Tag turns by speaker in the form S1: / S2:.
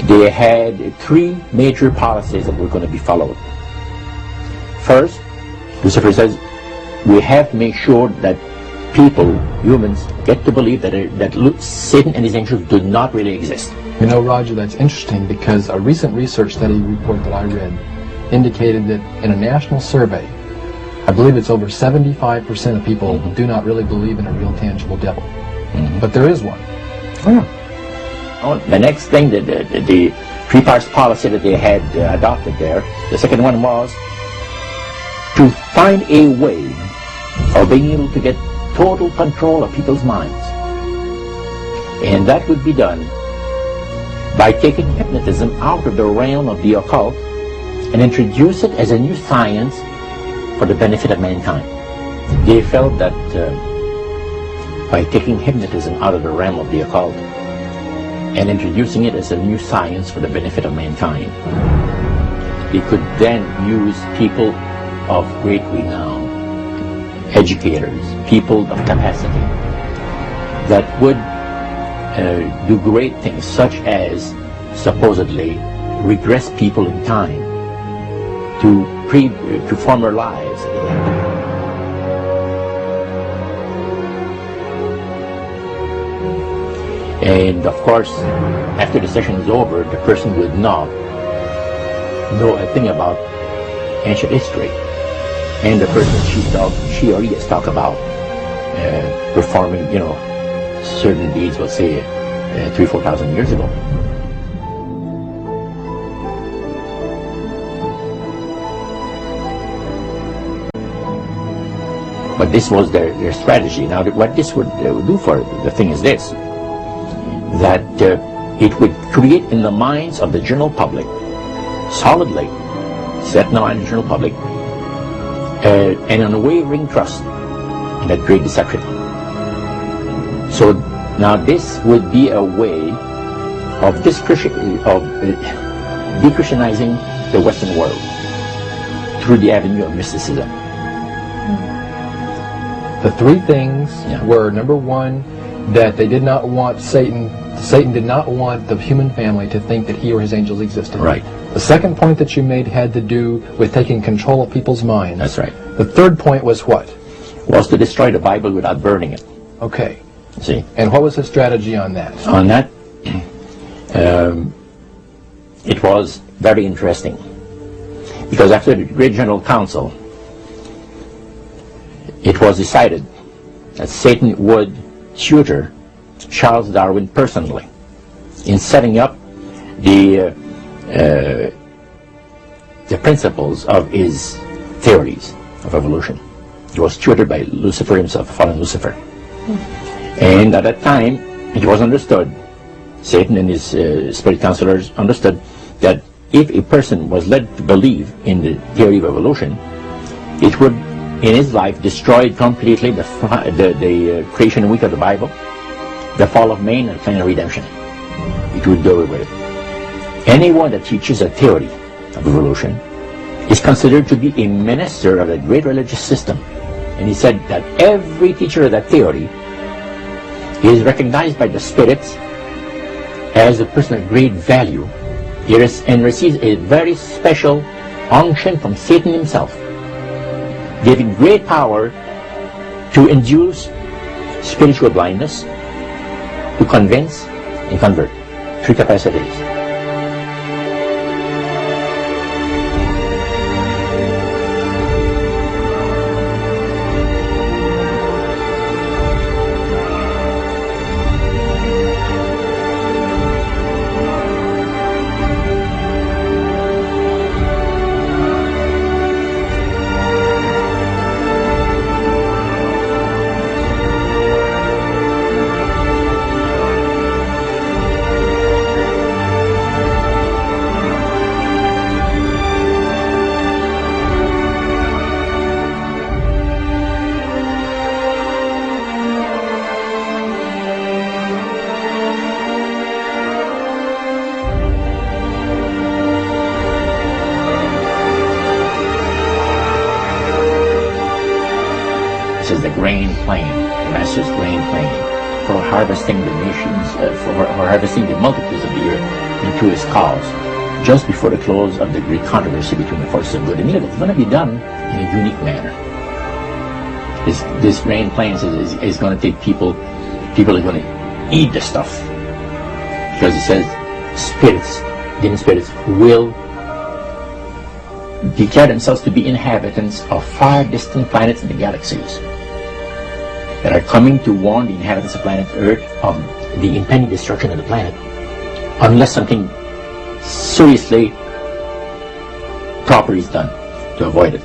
S1: they had three major policies that were going to be followed. First, Lucifer says, we have to make sure that people, humans, get to believe that Satan and his angels do not really exist.
S2: You know, Roger, that's interesting because a recent research study report that I read indicated that in a national survey, I believe it's over 75% of people do not really believe in a real tangible devil. But there is one.
S1: Oh, the next thing, the three-parts policy that they had adopted there, the second one was to find a way of being able to get total control of people's minds. And that would be done by taking hypnotism out of the realm of the occult and introduce it as a new science for the benefit of mankind. They felt that by taking hypnotism out of the realm of the occult and introducing it as a new science for the benefit of mankind, they could then use people of great renown, educators, people of capacity, that would do great things, such as supposedly regress people in time to former lives. And of course, after the session is over, the person would not know a thing about ancient history. And the person she or he has talked about performing, certain deeds, we'll say, 3,000-4,000 years ago. But this was their strategy. Now, what this would do for the thing is this, that it would create in the minds of the general public, solidly set in the mind of the general public, an unwavering trust in that great deception. So now this would be a way of de-Christianizing the Western world through the avenue of mysticism.
S2: The three things were, number one, that they did not want Satan did not want the human family to think that he or his angels existed.
S1: Right.
S2: The second point that you made had to do with taking control of people's minds.
S1: That's right.
S2: The third point was what?
S1: Was to destroy the Bible without burning it.
S2: Okay.
S1: See?
S2: And what was the strategy on that?
S1: On that, it was very interesting. Because after the Great General Council, it was decided that Satan would tutor Charles Darwin personally in setting up the principles of his theories of evolution. He was tutored by Lucifer himself, fallen Lucifer. And at that time, it was understood, Satan and his spirit counselors understood, that if a person was led to believe in the theory of evolution, it would, in his life, destroy completely the creation week of the Bible, the fall of man, and plan of redemption. It would do away with it. Anyone that teaches a theory of evolution is considered to be a minister of a great religious system. And he said that every teacher of that theory is recognized by the spirits as a person of great value and receives a very special unction from Satan himself, giving great power to induce spiritual blindness, to convince and convert. Three capacities. This is the grain plain, the Master's grain plain, for harvesting the nations, for harvesting the multitudes of the earth. into his cause just before the close of the great controversy between the forces of good and evil. It's going to be done in a unique manner. This rain plans is going to take people are going to eat the stuff, because it says spirits, demon spirits, will declare themselves to be inhabitants of far distant planets in the galaxies that are coming to warn the inhabitants of planet Earth of the impending destruction of the planet unless something seriously proper is done to avoid it.